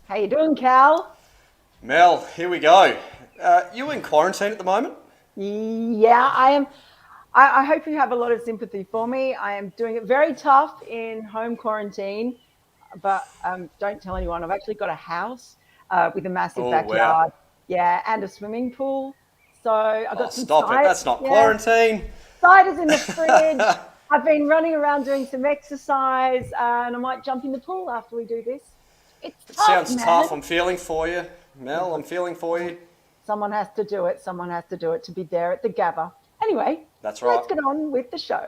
How you doing, Cal? Mel, here we go. You in quarantine at the moment? Yeah, I am. I hope you have a lot of sympathy for me. I am doing it very tough in home quarantine, but don't tell anyone. I've actually got a house with a massive Oh, wow. backyard, yeah, and a swimming pool. So I Oh, got some stop it. That's not yeah, quarantine. ciders in the fridge. I've been running around doing some exercise, and I might jump in the pool after we do this. It's It tough, sounds man. tough. I'm feeling for you. Mel, I'm feeling for you. Someone has to do it. Someone has to do it to be there at the gather. Anyway, That's right. let's get on with the show.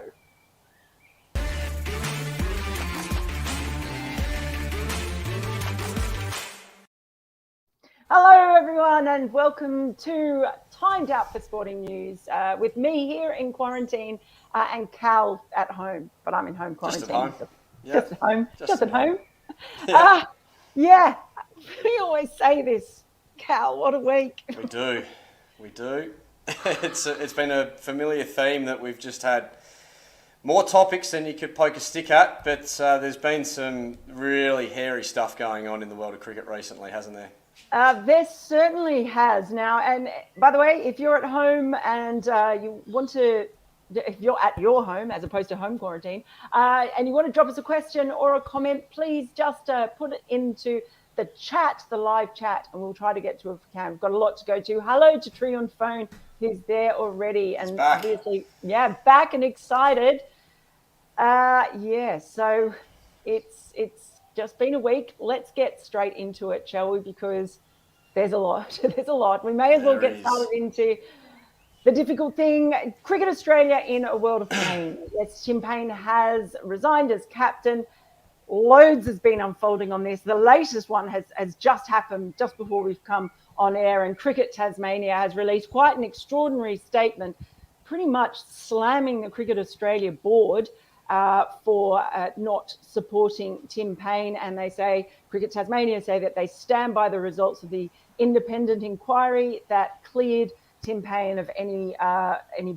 Hello, everyone, and welcome to Timed Out for Sporting News with me here in quarantine and Cal at home. But I'm in home Just at quarantine. home. Yeah. Just at home. Just Just at at home. home. Yeah. Uh, yeah, we always say this. Cal, what a week. We do. We do. It's been a familiar theme that we've just had more topics than you could poke a stick at, but there's been some really hairy stuff going on in the world of cricket recently, hasn't there? There certainly has now. And by the way, if you're at home and you want to, if you're at your home as opposed to home quarantine, and you want to drop us a question or a comment, please just put it into the chat, the live chat, and we'll try to get to it if we can. We've got a lot to go to. Hello to Tree on phone, who's there already, He's and back. obviously, yeah, back and excited. Yeah, so it's just been a week. Let's get straight into it, shall we? Because there's a lot. There's a lot. We may as well There get started is. into the difficult thing. Cricket Australia in a world of pain. Yes, Tim Paine has resigned as captain. Loads has been unfolding on this. The latest one has just happened just before we've come on air, and Cricket Tasmania has released quite an extraordinary statement, pretty much slamming the Cricket Australia board for not supporting Tim Paine. And they say, Cricket Tasmania say that they stand by the results of the independent inquiry that cleared Tim Paine of any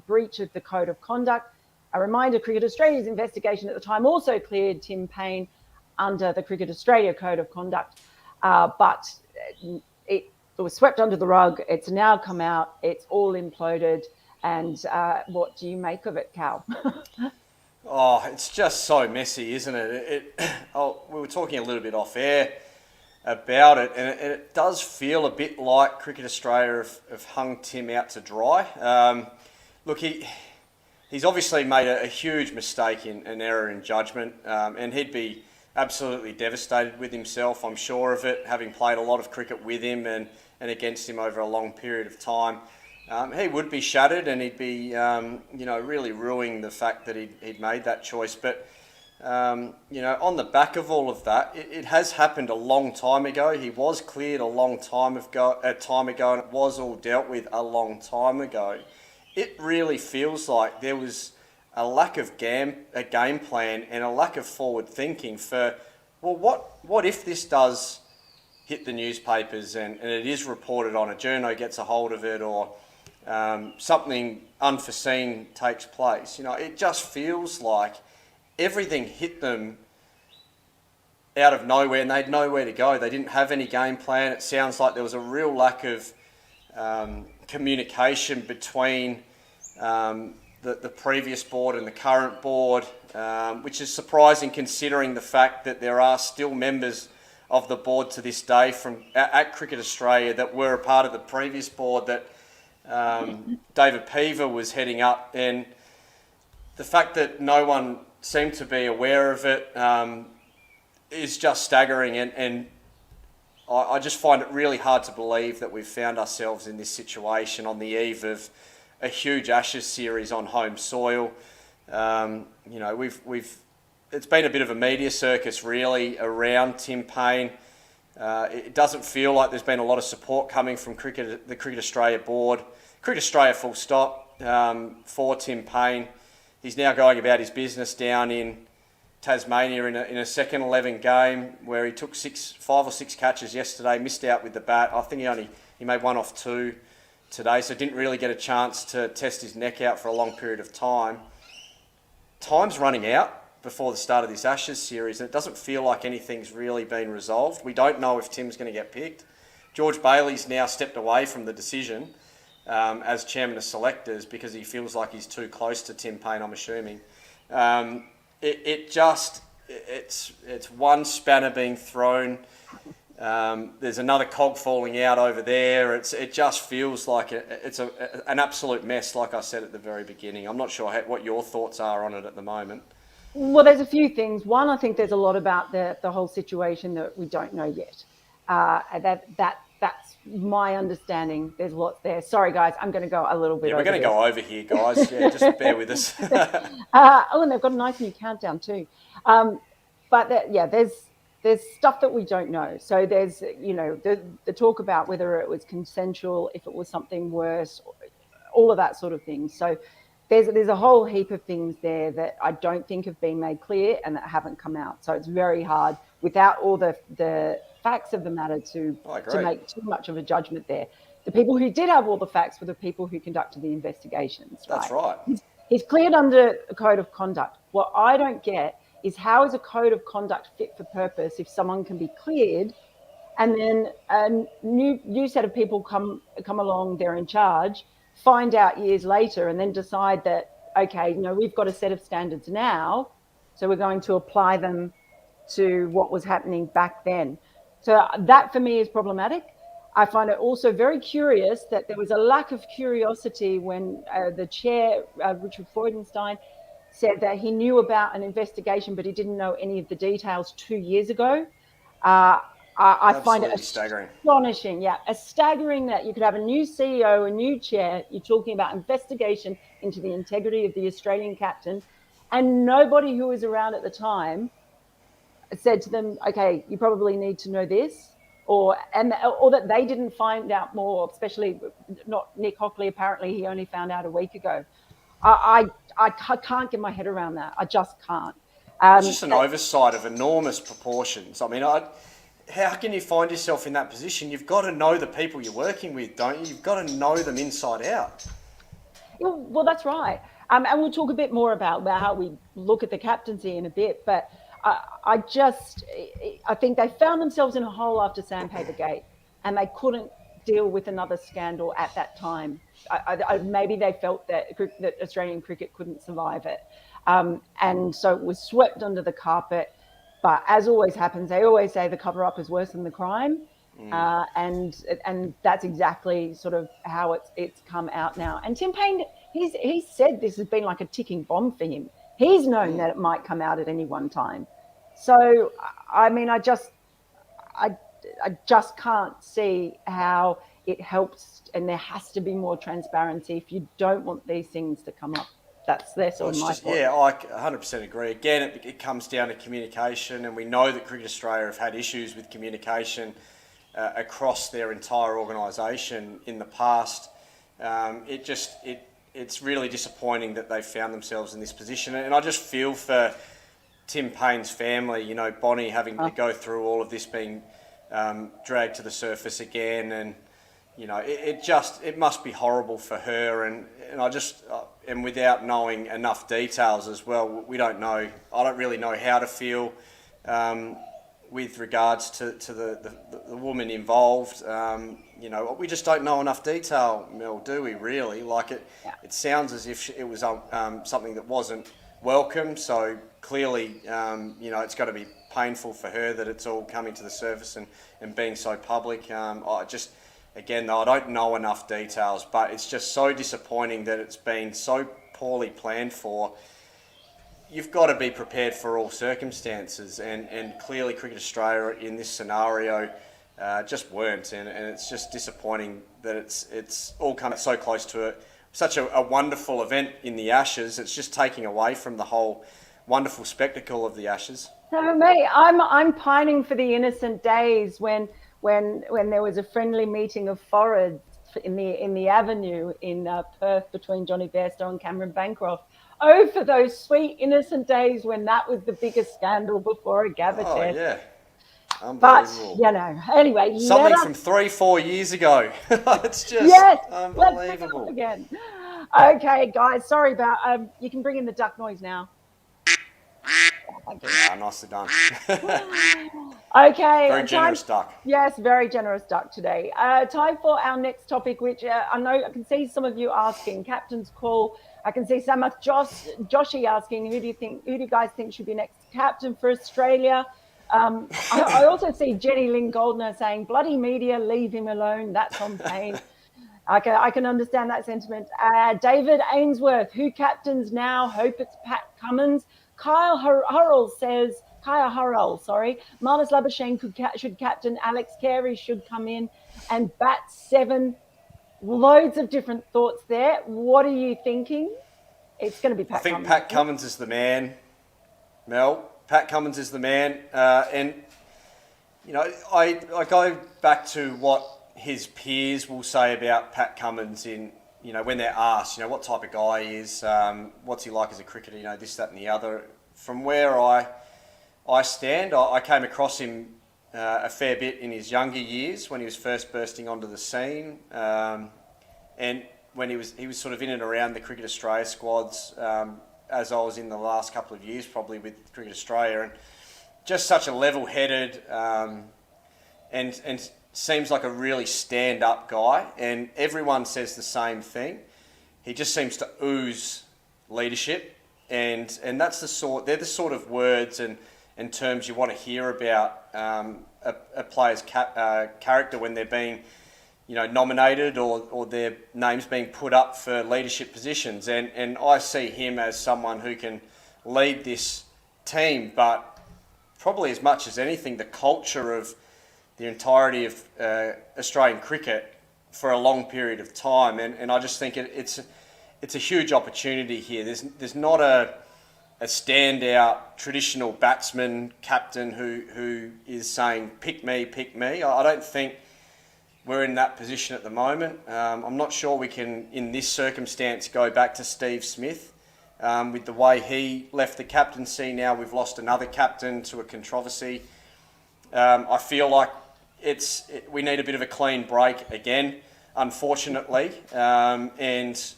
breach of the code of conduct. A reminder, Cricket Australia's investigation at the time also cleared Tim Paine under the Cricket Australia Code of Conduct, but it was swept under the rug. It's now come out. It's all imploded. And what do you make of it, Cal? Oh, it's just so messy, isn't it? We were talking a little bit off air about it, and it does feel a bit like Cricket Australia have hung Tim out to dry. Look, he's obviously made a huge mistake in an error in judgment, and he'd be absolutely devastated with himself, I'm sure of it, having played a lot of cricket with him and against him over a long period of time. He would be shattered, and he'd be, really ruining the fact that he'd made that choice. But, on the back of all of that, it has happened a long time ago. He was cleared a long time ago, and it was all dealt with a long time ago. It really feels like there was a lack of a game plan and a lack of forward thinking for, well, what if this does hit the newspapers and it is reported on, a journo gets a hold of it, or something unforeseen takes place. It just feels like everything hit them out of nowhere and they had nowhere to go. They didn't have any game plan. It sounds like there was a real lack of communication between the previous board and the current board, which is surprising considering the fact that there are still members of the board to this day at Cricket Australia that were a part of the previous board that David Peaver was heading up, and the fact that no one seemed to be aware of it is just staggering, and I just find it really hard to believe that we've found ourselves in this situation on the eve of a huge Ashes series on home soil. It's been a bit of a media circus really around Tim Paine. It doesn't feel like there's been a lot of support coming from the Cricket Australia board. Cricket Australia full stop for Tim Paine. He's now going about his business down in Tasmania in a second 11 game where he took 5 or 6 catches yesterday, missed out with the bat. I think he made 1 off 2 today, so didn't really get a chance to test his neck out for a long period of time. Time's running out before the start of this Ashes series, and it doesn't feel like anything's really been resolved. We don't know if Tim's going to get picked. George Bailey's now stepped away from the decision as chairman of selectors because he feels like he's too close to Tim Paine, I'm assuming. It's one spanner being thrown. There's another cog falling out over there. It just feels like it's an absolute mess, like I said at the very beginning. I'm not sure what your thoughts are on it at the moment. Well, there's a few things. One, I think there's a lot about the whole situation that we don't know yet. That's my understanding. There's lots there. Sorry, guys, I'm going to go a little bit. Yeah, we're going to go over here, guys. Yeah, just bear with us. And they've got a nice new countdown too. There's stuff that we don't know. So there's, the talk about whether it was consensual, if it was something worse, all of that sort of thing. So there's a whole heap of things there that I don't think have been made clear and that haven't come out. So it's very hard without all the facts of the matter to make too much of a judgment there. The people who did have all the facts were the people who conducted the investigations. That's right. He's cleared under a code of conduct. What I don't get is how is a code of conduct fit for purpose if someone can be cleared and then a new set of people come along, they're in charge, find out years later and then decide that, okay, we've got a set of standards now, so we're going to apply them to what was happening back then. So that for me is problematic. I find it also very curious that there was a lack of curiosity when the chair, Richard Freudenstein, said that he knew about an investigation, but he didn't know any of the details 2 years ago. I find it staggering. Astonishing. Yeah, staggering that you could have a new CEO, a new chair, you're talking about investigation into the integrity of the Australian captain, and nobody who was around at the time said to them, okay, you probably need to know this, or that they didn't find out more, especially not Nick Hockley. Apparently he only found out a week ago. I can't get my head around that. I just can't. It's just an oversight of enormous proportions. I mean, how can you find yourself in that position? You've got to know the people you're working with, don't you? You've got to know them inside out. Well, that's right. And we'll talk a bit more about how we look at the captaincy in a bit. But I think they found themselves in a hole after Sandpaper-gate, and they couldn't deal with another scandal at that time. Maybe they felt that Australian cricket couldn't survive it. And so it was swept under the carpet. But as always happens, they always say the cover-up is worse than the crime. And that's exactly sort of how it's come out now. And Tim Paine, he's said this has been like a ticking bomb for him. He's known that it might come out at any one time. So, I mean, I just can't see how it helps, and there has to be more transparency if you don't want these things to come up. That's sort of my point. Yeah, I 100% agree. Again, it comes down to communication, and we know that Cricket Australia have had issues with communication across their entire organisation in the past. It's really disappointing that they found themselves in this position, and I just feel for Tim Paine's family. Bonnie having to go through all of this, being dragged to the surface again, and it must be horrible for her, and without knowing enough details as well, I don't really know how to feel with regards to the woman involved. We just don't know enough detail, Mel, do we really? It sounds as if it was something that wasn't welcome, so clearly it's got to be painful for her that it's all coming to the surface and being so public. Again, though, I don't know enough details, but it's just so disappointing that it's been so poorly planned for. You've got to be prepared for all circumstances, and clearly Cricket Australia in this scenario just weren't, and it's just disappointing that it's all come so close to such a wonderful event in the Ashes. It's just taking away from the whole wonderful spectacle of the Ashes. No, mate, I'm pining for the innocent days when there was a friendly meeting of foreigners in the Avenue in Perth between Johnny Bairstow and Cameron Bancroft. Oh, for those sweet innocent days when that was the biggest scandal before a Gabba test. Oh, yeah. Unbelievable. But, anyway. Something from 3-4 years ago. It's just unbelievable. Let's pick up again. Okay, guys, sorry about, you can bring in the duck noise now. Thank you. Nicely done. Okay. Very generous duck. Yes, very generous duck today. Time for our next topic, which I know I can see some of you asking. Captain's call. I can see Samath Joshi asking, who do you guys think should be next captain for Australia? I also see Jenny Lynn Goldner saying, bloody media, leave him alone. That's on Paine. I can understand that sentiment. David Ainsworth, who captains now? Hope it's Pat Cummins. Kyle Hurrell says, Marnus Labuschagne should captain. Alex Carey should come in. And Bat7, loads of different thoughts there. What are you thinking? It's going to be Pat Cummins. I think Pat Cummins is the man, Mel. Pat Cummins is the man. And, you know, I go back to what his peers will say about Pat Cummins in, you know, when they're asked, you know, what type of guy he is, what's he like as a cricketer, you know, this, that and the other. From where I stand, I came across him a fair bit in his younger years when he was first bursting onto the scene, and when he was sort of in and around the Cricket Australia squads, as I was in the last couple of years probably with Cricket Australia, and just such a level-headed and seems like a really stand-up guy, and everyone says the same thing. He just seems to ooze leadership, and they're the sort of words and terms you want to hear about a player's character when they're being, you know, nominated or their names being put up for leadership positions. And I see him as someone who can lead this team, but probably as much as anything, the culture of the entirety of Australian cricket for a long period of time. And I just think it's a huge opportunity here. There's not a standout traditional batsman captain who is saying, pick me, pick me. I don't think we're in that position at the moment. I'm not sure we can, in this circumstance, go back to Steve Smith. With the way he left the captaincy, now we've lost another captain to a controversy. I feel like we need a bit of a clean break again, unfortunately. And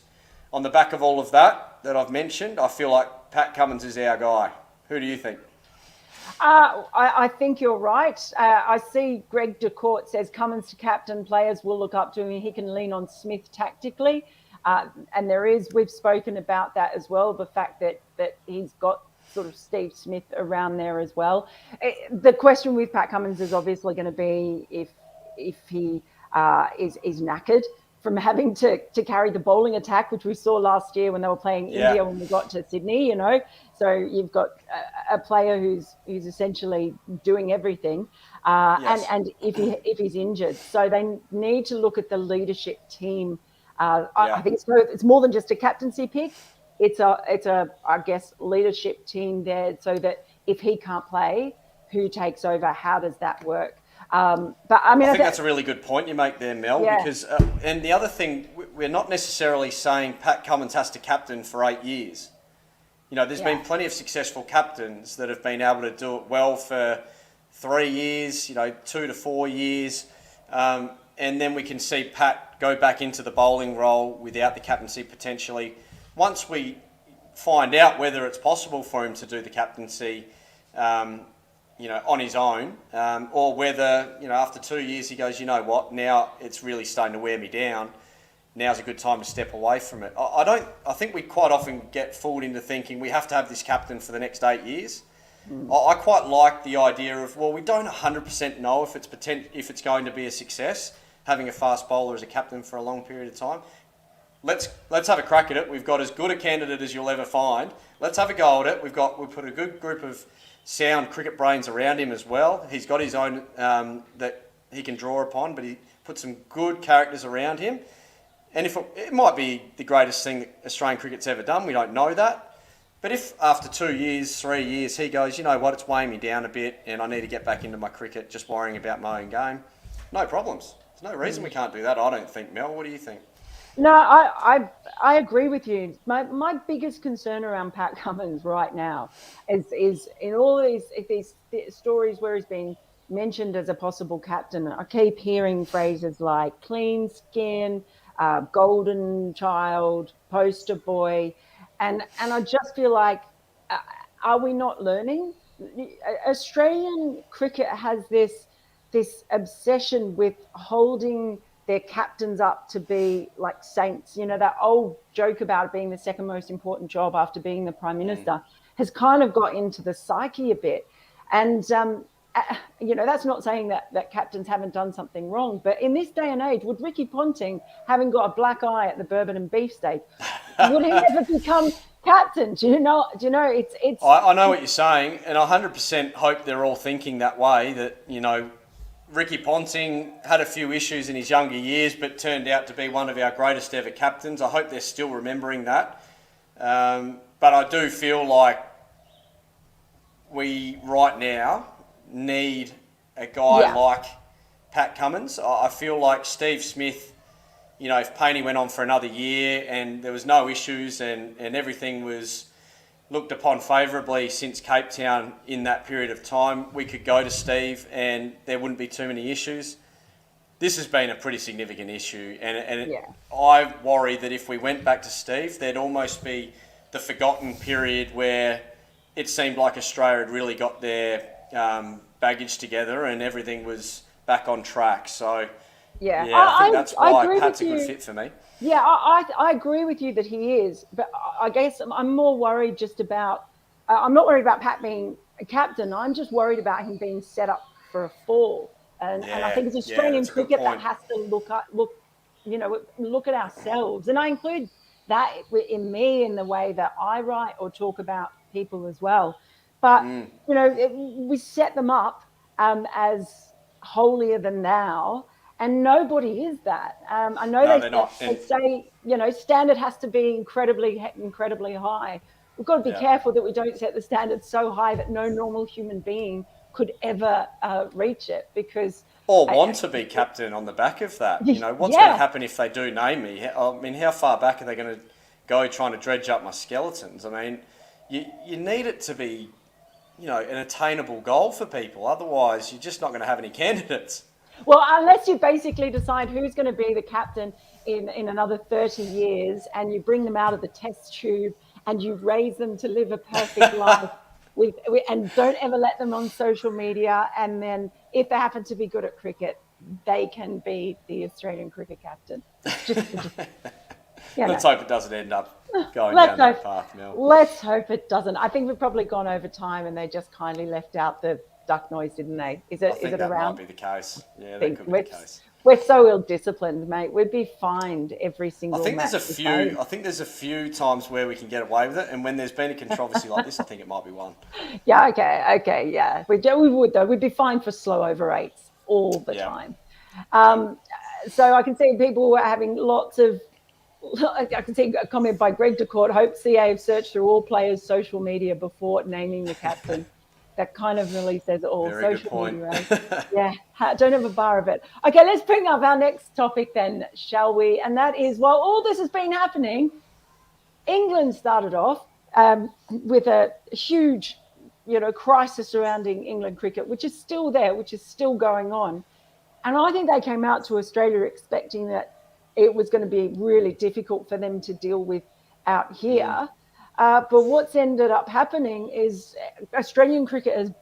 on the back of all of that I've mentioned, I feel like Pat Cummins is our guy. Who do you think? I think you're right. I see Greg DeCourt says Cummins to captain, players will look up to him. He can lean on Smith tactically. And we've spoken about that as well, the fact that he's got sort of Steve Smith around there as well. The question with Pat Cummins is obviously going to be if he is knackered from having to carry the bowling attack, which we saw last year when they were playing India when we got to Sydney, you know. So you've got a player who's essentially doing everything, and if he's injured, so they need to look at the leadership team. I think it's more than just a captaincy pick. It's a I guess leadership team there, so that if he can't play, who takes over? How does that work? But I mean, I think that's a really good point you make there, Mel. Because and the other thing, we're not necessarily saying Pat Cummins has to captain for 8 years. You know, there's been plenty of successful captains that have been able to do it well for 3 years, you know, 2 to 4 years, and then we can see Pat go back into the bowling role without the captaincy potentially. Once we find out whether it's possible for him to do the captaincy, you know, on his own, or whether, you know, after 2 years he goes, you know what, now it's really starting to wear me down. Now's a good time to step away from it. I think we quite often get fooled into thinking we have to have this captain for the next 8 years. I quite like the idea of, well, we don't 100% know if it's going to be a success, having a fast bowler as a captain for a long period of time. Let's have a crack at it. We've got as good a candidate as you'll ever find. Let's have a go at it. We've put a good group of sound cricket brains around him as well. He's got his own that he can draw upon, but he put some good characters around him. And if it might be the greatest thing that Australian cricket's ever done, we don't know that. But if after 2 years, 3 years, he goes, you know what, it's weighing me down a bit and I need to get back into my cricket, just worrying about my own game, no problems. There's no reason we can't do that, I don't think. Mel, what do you think? No, I agree with you. My biggest concern around Pat Cummins right now is in all these stories where he's been mentioned as a possible captain. I keep hearing phrases like clean skin, golden child, poster boy, and I just feel like are we not learning? Australian cricket has this obsession with holding their captains up to be like saints. You know, that old joke about being the second most important job after being the prime minister has kind of got into the psyche a bit. And you know, that's not saying that captains haven't done something wrong, but in this day and age, would Ricky Ponting, having got a black eye at the bourbon and beefsteak, would he ever become captain? Do you know? It's. I know what you're saying, and I 100% hope they're all thinking that way. That, you know, Ricky Ponting had a few issues in his younger years, but turned out to be one of our greatest ever captains. I hope they're still remembering that. But I do feel like we right now need a guy like Pat Cummins. I feel like Steve Smith, you know, if Paine went on for another year and there was no issues and everything was looked upon favourably since Cape Town in that period of time, we could go to Steve and there wouldn't be too many issues. This has been a pretty significant issue, and I worry that if we went back to Steve, there'd almost be the forgotten period where it seemed like Australia had really got their baggage together and everything was back on track. So, I think that's why Pat's a good fit for me. Yeah, I agree with you that he is, but I guess I'm more worried just about. I'm not worried about Pat being a captain. I'm just worried about him being set up for a fall, and I think it's Australian cricket that has to look at ourselves, and I include that in me in the way that I write or talk about people as well. But you know, we set them up as holier than thou. And nobody is that. I know they say, you know, standard has to be incredibly, incredibly high. We've got to be careful that we don't set the standard so high that no normal human being could ever reach it, because... Or want to be captain on the back of that. You know, what's going to happen if they do name me? I mean, how far back are they going to go trying to dredge up my skeletons? I mean, you need it to be, you know, an attainable goal for people. Otherwise, you're just not going to have any candidates. Well, unless you basically decide who's going to be the captain in another 30 years, and you bring them out of the test tube and you raise them to live a perfect life and don't ever let them on social media. And then if they happen to be good at cricket, they can be the Australian cricket captain. Let's hope it doesn't end up going down that path, Mel. Let's hope it doesn't. I think we've probably gone over time and they just kindly left out the duck noise, didn't they? Is it around? That might be the case. Yeah, that could be the case. We're so ill-disciplined, mate. We'd be fined every single match. I think there's a few times where we can get away with it, and when there's been a controversy like this, I think it might be one. Yeah, okay, yeah. We would, though. We'd be fined for slow over eights all the time. So I can see people were having lots of... I can see a comment by Greg DeCourt, hope CA have searched through all players' social media before naming the captain. That kind of really says it all. Very social good point. media, right? Don't have a bar of it. Okay, let's bring up our next topic then, shall we? And that is, while all this has been happening, England started off with a huge, you know, crisis surrounding England cricket, which is still there, which is still going on. And I think they came out to Australia expecting that it was going to be really difficult for them to deal with out here. But what's ended up happening is Australian cricket has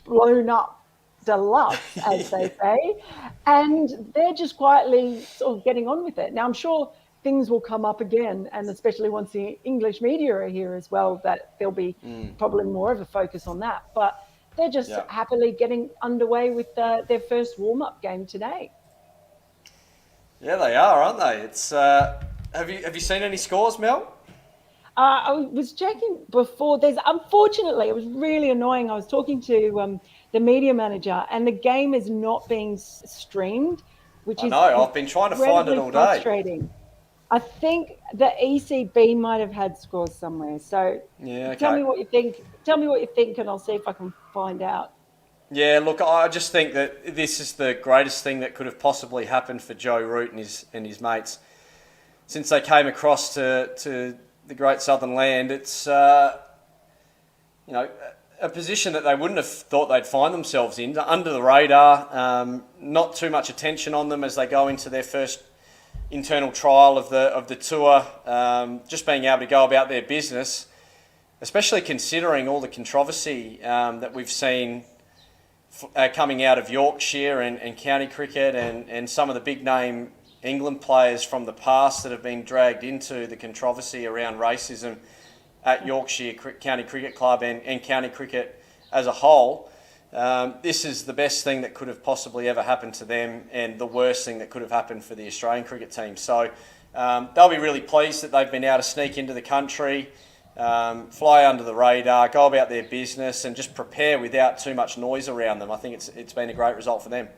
blown up deluxe, as they say, and they're just quietly sort of getting on with it. Now, I'm sure things will come up again, and especially once the English media are here as well, that there'll be probably more of a focus on that. But they're just happily getting underway with their first warm-up game today. Yeah, they are, aren't they? It's have you seen any scores, Mel? I was checking before. Unfortunately, it was really annoying. I was talking to the media manager, and the game is not being streamed, which is I've been trying to find it all day. Frustrating. I think the ECB might have had scores somewhere. So tell me what you think. Tell me what you think, and I'll see if I can find out. Yeah, look, I just think that this is the greatest thing that could have possibly happened for Joe Root and his mates since they came across to the great southern land. It's a position that they wouldn't have thought they'd find themselves in, under the radar, not too much attention on them as they go into their first internal trial of the tour, just being able to go about their business. especially considering all the controversy that we've seen coming out of Yorkshire and county cricket, and some of the big name England players from the past that have been dragged into the controversy around racism at Yorkshire County Cricket Club and county cricket as a whole. This is the best thing that could have possibly ever happened to them, and the worst thing that could have happened for the Australian cricket team. So they'll be really pleased that they've been able to sneak into the country, fly under the radar, go about their business, and just prepare without too much noise around them. I think it's been a great result for them.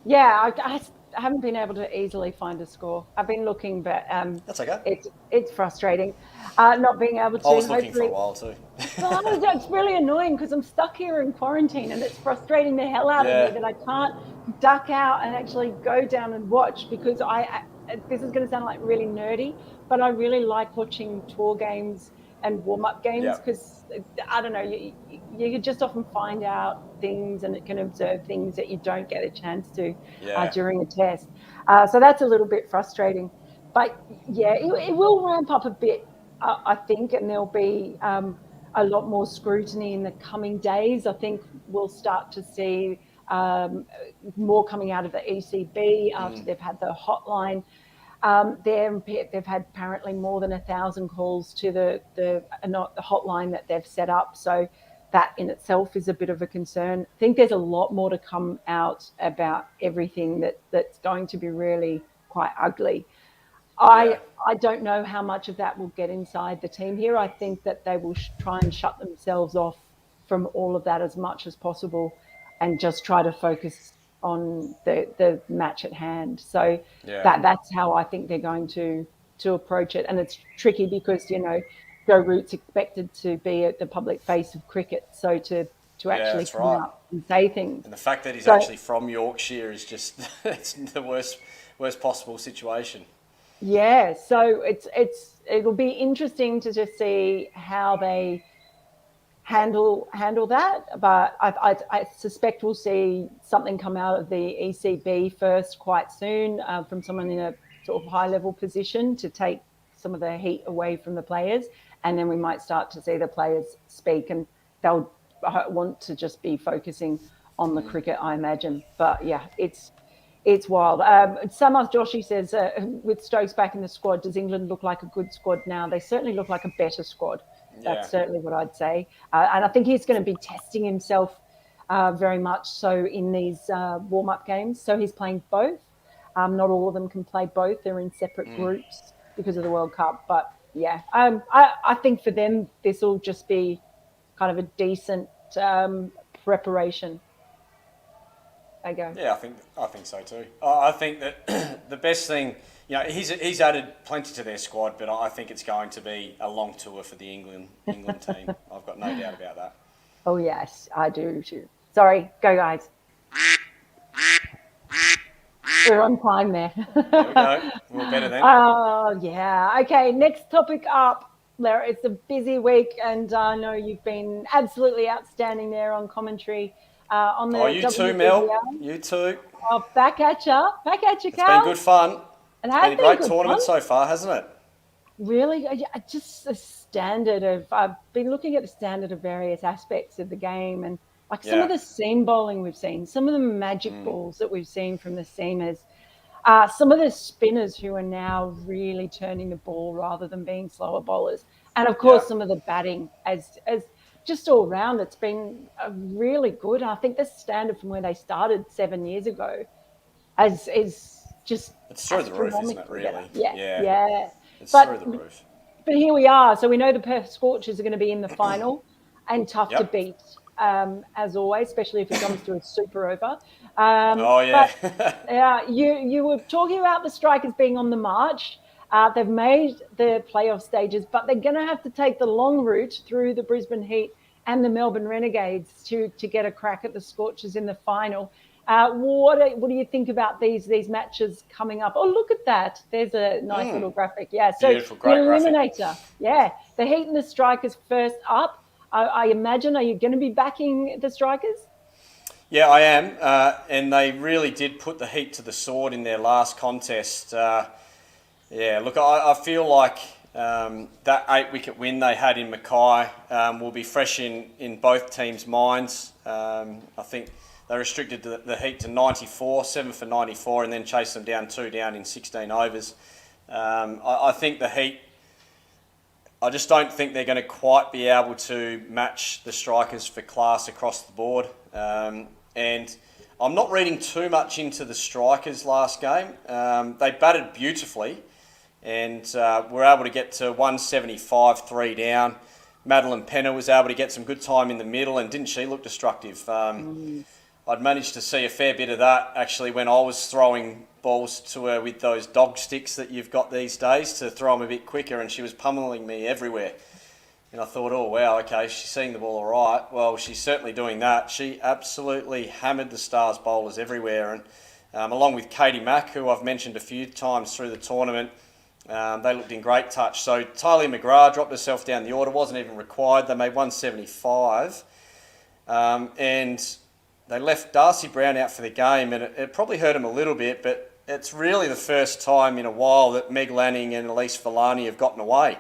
Yeah, I haven't been able to easily find a score. I've been looking, but that's okay. It's frustrating not being able to. I was looking for a while too. Well, it's really annoying because I'm stuck here in quarantine, and it's frustrating the hell out of me that I can't duck out and actually go down and watch, because this is going to sound like really nerdy, but I really like watching tour games and warm-up games, because I don't know, you just often find out things and it can observe things that you don't get a chance to during a test. So that's a little bit frustrating. But yeah, it will ramp up a bit, I think, and there'll be a lot more scrutiny in the coming days. I think we'll start to see more coming out of the ECB after they've had the hotline. They've had apparently more than 1,000 calls to the hotline that they've set up. So that in itself is a bit of a concern. I think there's a lot more to come out about everything that's going to be really quite ugly. I don't know how much of that will get inside the team here. I think that they will try and shut themselves off from all of that as much as possible and just try to focus on the match at hand. So that's how I think they're going to approach it. And it's tricky because, you know, Joe Root's expected to be at the public face of cricket. So to actually come out and say things. And the fact that he's actually from Yorkshire is just it's the worst possible situation. Yeah, so it'll be interesting to just see how they handle that, but I suspect we'll see something come out of the ECB first quite soon, from someone in a sort of high level position to take some of the heat away from the players, and then we might start to see the players speak, and they'll want to just be focusing on the cricket, I imagine. But yeah, it's wild. Samar Joshi says, with Stokes back in the squad, does England look like a good squad now? They certainly look like a better squad. That's certainly what I'd say. And I think he's going to be testing himself very much so in these warm-up games. So he's playing both. Not all of them can play both. They're in separate groups because of the World Cup. But yeah, I think for them, this will just be kind of a decent preparation. There you go. Yeah, I think so too. I think that the best thing, you know, he's added plenty to their squad, but I think it's going to be a long tour for the England team. I've got no doubt about that. Oh yes, I do too. Sorry, go guys. We're on time there. There we go. We're better then. Oh yeah. Okay, next topic up. Lara, it's a busy week, and I know you've been absolutely outstanding there on commentary. On the you too, Mel. You too. Oh, back at you, Cal. It's been good fun. It's been a great tournament so far, hasn't it? Really, just the standard of. I've been looking at the standard of various aspects of the game, and like some of the seam bowling we've seen, some of the magic balls that we've seen from the seamers, some of the spinners who are now really turning the ball rather than being slower bowlers, and of course some of the batting as just all round, it's been really good. And I think the standard from where they started 7 years ago is just it's through the roof, isn't it? Really? Yeah. It's through the roof. But here we are. So we know the Perth Scorchers are going to be in the final, and tough to beat, as always, especially if it comes to a super over. But, you were talking about the Strikers being on the march. They've made the playoff stages, but they're going to have to take the long route through the Brisbane Heat and the Melbourne Renegades to get a crack at the Scorchers in the final. What do you think about these matches coming up? Oh, look at that. There's a nice little graphic. Yeah, so beautiful, great the Eliminator. Graphic. Yeah, the Heat and the Strikers first up. I imagine, are you going to be backing the Strikers? Yeah, I am. And they really did put the Heat to the sword in their last contest. Look, I feel like that 8-wicket win they had in Mackay will be fresh in both teams' minds. I think they restricted the Heat to 94, 7 for 94, and then chased them down 2 down in 16 overs. I think the Heat, I just don't think they're going to quite be able to match the Strikers for class across the board. And I'm not reading too much into the Strikers last game. They batted beautifully and were able to get to 175, 3 down. Madeline Penner was able to get some good time in the middle, and didn't she look destructive? I'd managed to see a fair bit of that actually when I was throwing balls to her with those dog sticks that you've got these days to throw them a bit quicker, and she was pummeling me everywhere. And I thought, oh wow, okay, she's seeing the ball all right. Well, she's certainly doing that. She absolutely hammered the Stars bowlers everywhere, and along with Katie Mack, who I've mentioned a few times through the tournament, they looked in great touch. So Tylee McGrath dropped herself down the order, wasn't even required. They made 175, and they left Darcy Brown out for the game, and it probably hurt him a little bit, but it's really the first time in a while that Meg Lanning and Elise Villani have gotten away.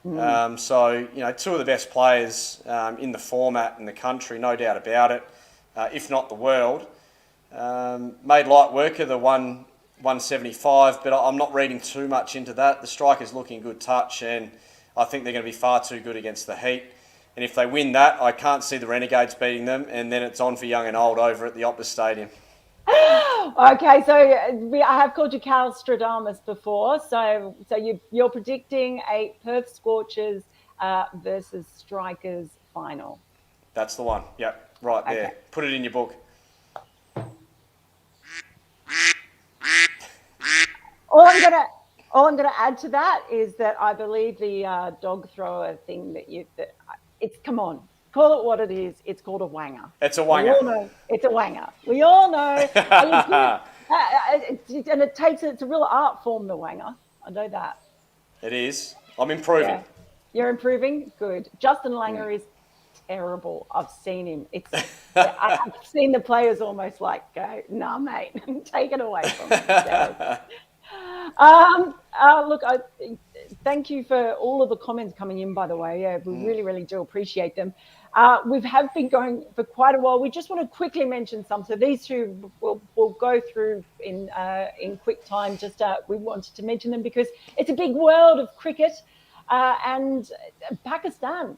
So, two of the best players in the format in the country, no doubt about it, if not the world. Made light work of the 175, but I'm not reading too much into that. The Strikers looking good touch, and I think they're going to be far too good against the Heat. And if they win that, I can't see the Renegades beating them, and then it's on for young and old over at the Optus Stadium. Okay, so I have called you Cal Stradamus before. So you're predicting a Perth Scorchers versus Strikers final. That's the one. Yep, right there. Okay. Put it in your book. All I'm gonna add to that is that I believe the dog thrower thing it's come on. Call it what it is. It's called a wanger. It's a wanger. We all know it's a wanger. We all know. And it's a real art form, the wanger. I know that. It is. I'm improving. Yeah. You're improving? Good. Justin Langer is terrible. I've seen him. I've seen the players almost like go, nah, mate, take it away from me. Look, thank you for all of the comments coming in, by the way. Yeah, we really, really do appreciate them. We have been going for quite a while. We just want to quickly mention some. So these two we'll go through in quick time. Just we wanted to mention them because it's a big world of cricket. And Pakistan,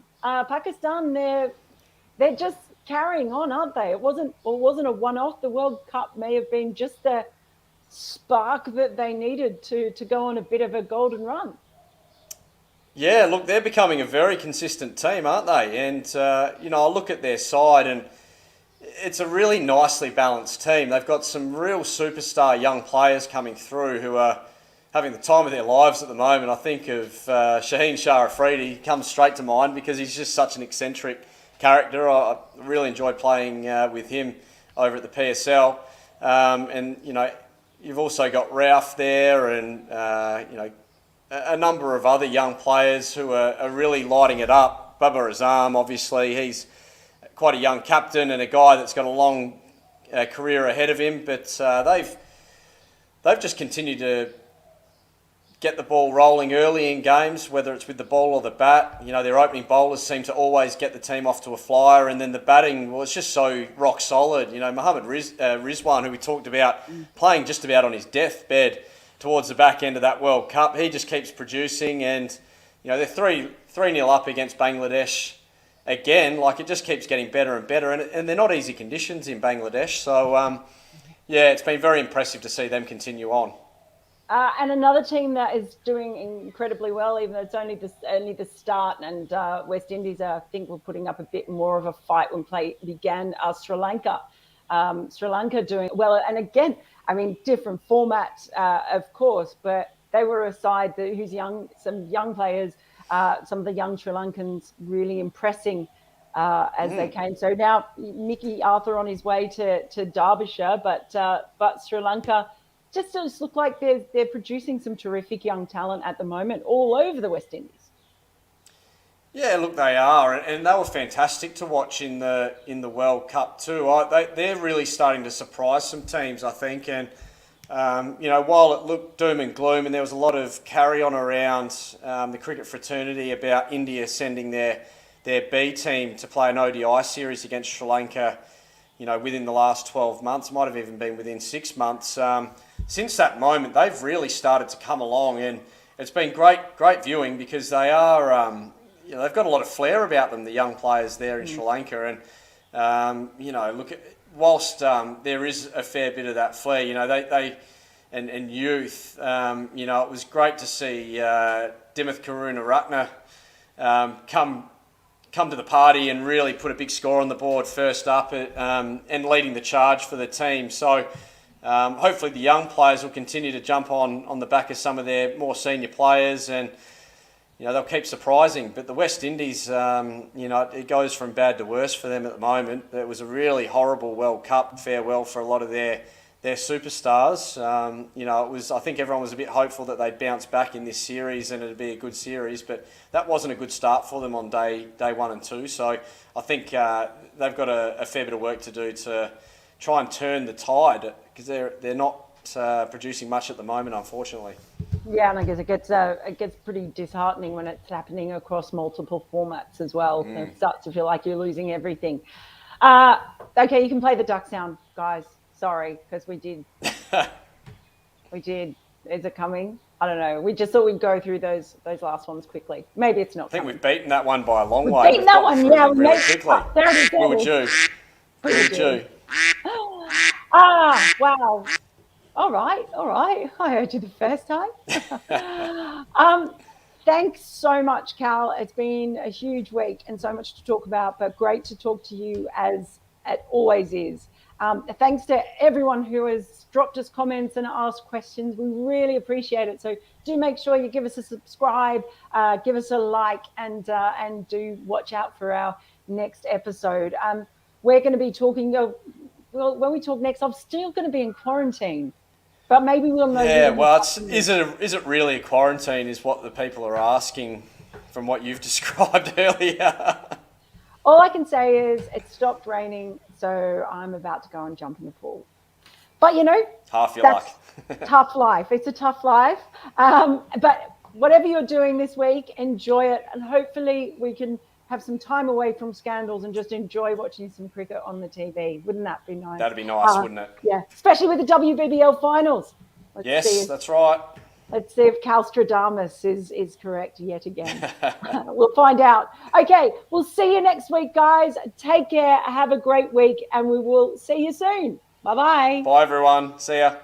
they're just carrying on, aren't they? It wasn't a one-off. The World Cup may have been just the spark that they needed to go on a bit of a golden run. Yeah, look, they're becoming a very consistent team, aren't they? And, I look at their side and it's a really nicely balanced team. They've got some real superstar young players coming through who are having the time of their lives at the moment. I think of Shaheen Shah Afridi. He comes straight to mind because he's just such an eccentric character. I really enjoyed playing with him over at the PSL. You've also got Ralph there and, a number of other young players who are really lighting it up. Babar Azam, obviously, he's quite a young captain and a guy that's got a long career ahead of him. But they've just continued to get the ball rolling early in games, whether it's with the ball or the bat. Their opening bowlers seem to always get the team off to a flyer, and then the batting, well, it's just so rock solid. Mohammad Rizwan, who we talked about, playing just about on his deathbed towards the back end of that World Cup, he just keeps producing, and they're 3-0 up against Bangladesh again. Like, it just keeps getting better and better, and they're not easy conditions in Bangladesh. So it's been very impressive to see them continue on. And another team that is doing incredibly well, even though it's only the start, and West Indies, I think, were putting up a bit more of a fight when play began. Sri Lanka. Sri Lanka doing well, and again, I mean, different format, of course, but they were a side who's some young players, some of the young Sri Lankans really impressing as they came. So now Mickey Arthur on his way to Derbyshire, but Sri Lanka just does look like they're producing some terrific young talent at the moment all over the West Indies. Yeah, look, they are, and they were fantastic to watch in the World Cup too. They're really starting to surprise some teams, I think, and While it looked doom and gloom, and there was a lot of carry on around the cricket fraternity about India sending their B team to play an ODI series against Sri Lanka, within the last 12 months, might have even been within 6 months. Since that moment, they've really started to come along, and it's been great viewing because they are, they've got a lot of flair about them, the young players there in Sri Lanka, and whilst there is a fair bit of that flair, and youth, it was great to see Dimoth Karunaratne come to the party and really put a big score on the board first up and leading the charge for the team. So hopefully the young players will continue to jump on the back of some of their more senior players, and they'll keep surprising. But the West Indies, it goes from bad to worse for them at the moment. It was a really horrible World Cup farewell for a lot of their superstars. I think everyone was a bit hopeful that they'd bounce back in this series and it'd be a good series, but that wasn't a good start for them on day 1 and 2. So I think they've got a fair bit of work to do to try and turn the tide, because they're not producing much at the moment, unfortunately. Yeah, and I guess it gets pretty disheartening when it's happening across multiple formats as well. It starts to feel like you're losing everything. Okay, you can play the duck sound, guys. Sorry, because we did. Is it coming? I don't know. We just thought we'd go through those last ones quickly. Maybe it's not. I think we've beaten that one by a long way. We've beaten that one, yeah. Really quickly. There it is. We were due. Wow. All right. I heard you the first time. Thanks so much, Cal. It's been a huge week and so much to talk about, but great to talk to you as it always is. Thanks to everyone who has dropped us comments and asked questions. We really appreciate it. So do make sure you give us a subscribe, give us a like, and do watch out for our next episode. We're going to be talking. When we talk next, I'm still going to be in quarantine, but maybe we'll know. Yeah, well, is it really a quarantine? Is what the people are asking from what you've described earlier. All I can say is it stopped raining, so I'm about to go and jump in the pool. But, half your luck. Tough life. It's a tough life. But whatever you're doing this week, enjoy it. And hopefully we can have some time away from scandals and just enjoy watching some cricket on the TV. Wouldn't that be nice? That'd be nice, wouldn't it? Yeah, especially with the WBBL finals. That's right. Let's see if Calstradamus is correct yet again. We'll find out. Okay, we'll see you next week, guys. Take care. Have a great week, and we will see you soon. Bye-bye. Bye, everyone. See ya.